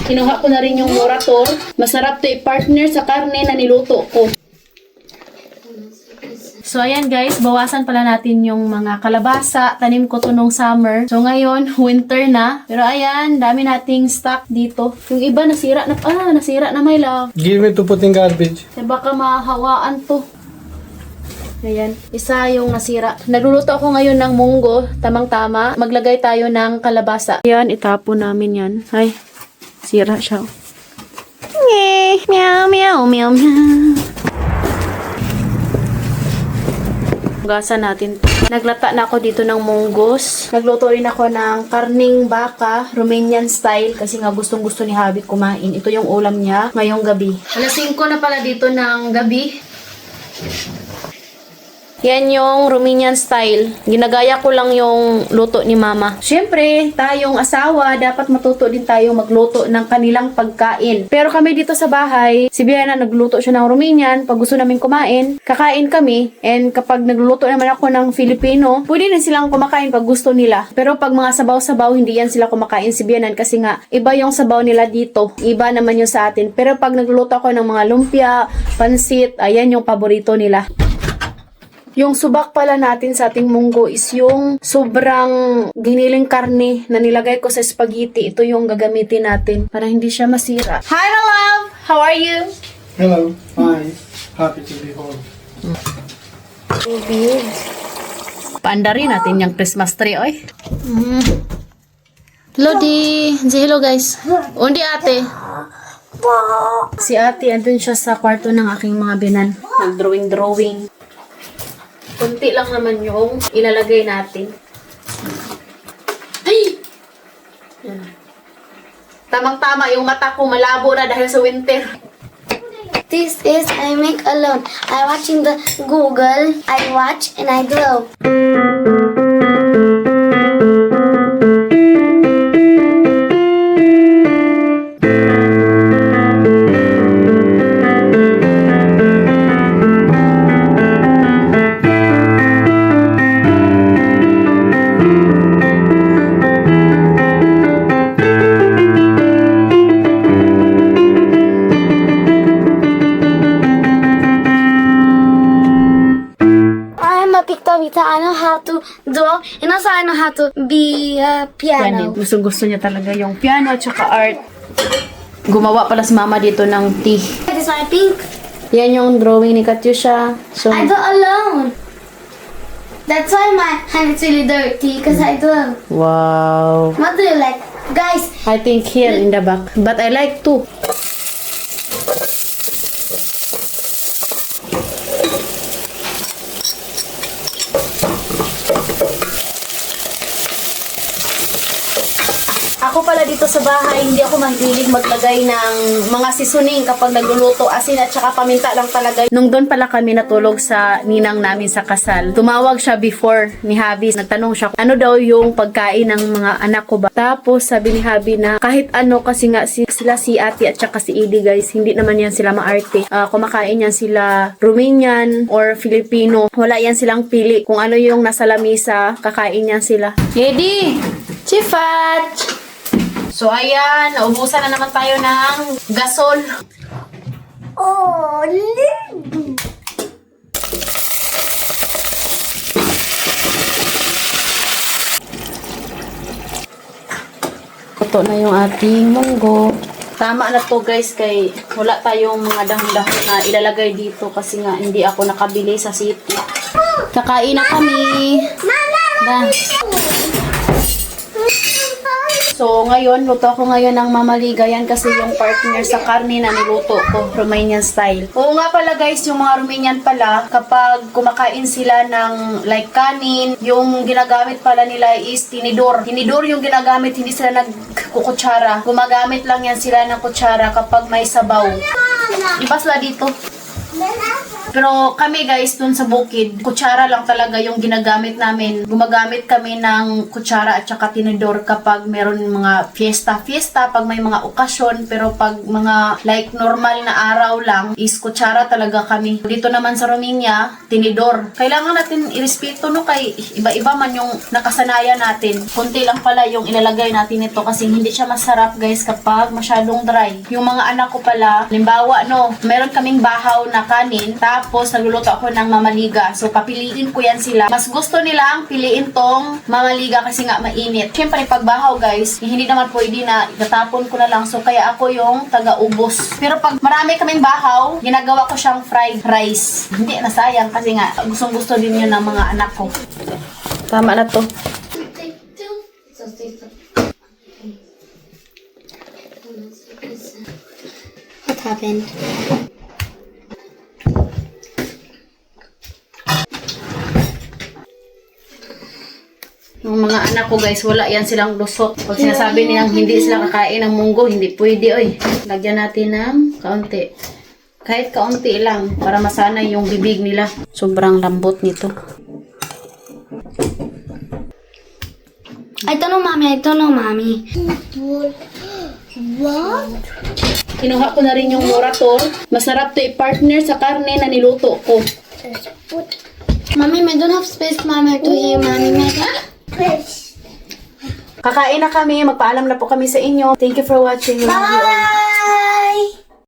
Kinuha ko na rin yung Morator. Masarap to i-partner sa karne na niluto ko. So, ayan guys, bawasan pala natin yung mga kalabasa. Tanim ko to nung summer. So, ngayon, winter na. Pero ayan, dami nating stock dito. Yung iba, nasira na my love. Give me to put in garbage. Eh, baka mahawaan to. Ayan, isa yung nasira. Nagluluto ako ngayon ng munggo. Tamang-tama. Maglagay tayo ng kalabasa. Ayan, itapon namin yan. Ay, sira siya. Meow, meow, meow, meow. Hugasan natin to. Naglata na ako dito ng munggos. Nagluto rin ako ng karning baka, Romanian style, kasi nga gustong-gusto ni Habit kumain. Ito yung ulam niya ngayong gabi. Alas 5 na pala dito ng gabi. Yan yung Romanian style. Ginagaya ko lang yung luto ni Mama. Siyempre, tayong asawa, dapat matuto din tayo magluto ng kanilang pagkain. Pero kami dito sa bahay, si Biana nagluto siya ng Romanian. Pag gusto namin kumain, kakain kami. And kapag nagluluto naman ako ng Filipino, pwede rin silang kumakain pag gusto nila. Pero pag mga sabaw-sabaw, hindi yan sila kumakain si Bianan kasi nga, iba yung sabaw nila dito. Iba naman yung sa atin. Pero pag nagluluto ako ng mga lumpia, pansit, ayan yung paborito nila. Yung subak pala natin sa ating munggo is yung sobrang giniling karne na nilagay ko sa spaghetti. Ito yung gagamitin natin para hindi siya masira. Hi, my love! How are you? Hello, fine. Happy to be home. Paanda rin natin yung Christmas tree, oy. Hello, di. Say hello, guys. Undi, ate. Si ate, andun siya sa kwarto ng aking mga binan. Nag-drawing. Kunti lang naman yung ilalagay natin. Ay! Tamang-tama yung mata ko malabo na dahil sa winter. This is I make alone. I watch in the Google. I watch and I draw. I know how to draw and also I know how to be piano. Gusto niya talaga yung piano at saka art. Gumawa pala si Mama dito ng tea. This is my pink. Yan yung drawing ni Katyusha. So, I draw alone. That's why my hand is really dirty because I draw. wow. What do you like? Guys, I think here in the back. But I like to. Ako pala dito sa bahay, hindi ako mahilig maglagay ng mga seasoning kapag nagluluto. Asin at saka paminta lang talaga. Nung doon pala kami natulog sa ninang namin sa kasal, tumawag siya before ni Habi. Nagtanong siya, ano daw yung pagkain ng mga anak ko ba? Tapos sabi ni Habi na kahit ano kasi nga sila si Ate at saka si Edie guys, hindi naman yan sila maarte. Kumakain yan sila Romanian or Filipino. Wala yan silang pili. Kung ano yung nasa lamisa, kakain yan sila. Edie! Chifat! So, ayan, naubusan na naman tayo ng gasol. oh, Ito na yung ating munggo. Tama na to guys, kay wala tayong mga dahon-dahon na ilalagay dito kasi nga hindi ako nakabili sa city. Kakain na kami. Mama! So, ngayon, luto ako ngayon ng mamaligayan kasi yung partner sa karne na niluto ko, Romanian style. Oo nga pala guys, yung mga Romanian pala, kapag kumakain sila ng like kanin, yung ginagamit pala nila is tinidor. Tinidor yung ginagamit, hindi sila nagkukutsara. Gumagamit lang yan sila ng kutsara kapag may sabaw. Ibas la dito. Pero kami guys, dun sa bukid, kutsara lang talaga yung ginagamit namin. Gumagamit kami ng kutsara at saka tinidor kapag meron mga fiesta, pag may mga okasyon. Pero pag mga like normal na araw lang, is kutsara talaga kami. Dito naman sa Romania, tinidor. Kailangan natin irespeto no, kay iba-iba man yung nakasanayan natin. Kunti lang pala yung ilalagay natin ito kasi hindi siya masarap guys kapag masyadong dry. Yung mga anak ko pala, limbawa no, meron kaming bahaw na kanin, tapos nagluluto ako ng mamaliga. So papiliin ko yan sila. Mas gusto nilang piliin tong mamaliga kasi nga mainit. Siyempre pag bahaw guys, hindi naman pwede na itatapon ko na lang. So kaya ako yung taga-ubos. Pero pag marami kaming bahaw, ginagawa ko siyang fried rice. Hindi na sayang kasi nga gustong gusto din yun ng mga anak ko. Tama na to. What happened? Yung mga anak ko guys, wala yan silang lusot. Pag sinasabi nilang hindi sila kakain ng munggo, hindi pwede oy. Lagyan natin ng kaunti. Kahit kaunti lang para masanay yung bibig nila. Sobrang lambot nito. I don't know, mommy. What? Kinuha ko na rin yung morator. Masarap to i-partner sa karne na niluto ko. Mommy, I don't have space, mommy, to eat, mommy. Kakain na kami. Magpaalam na po kami sa inyo. Thank you for watching. Love you all.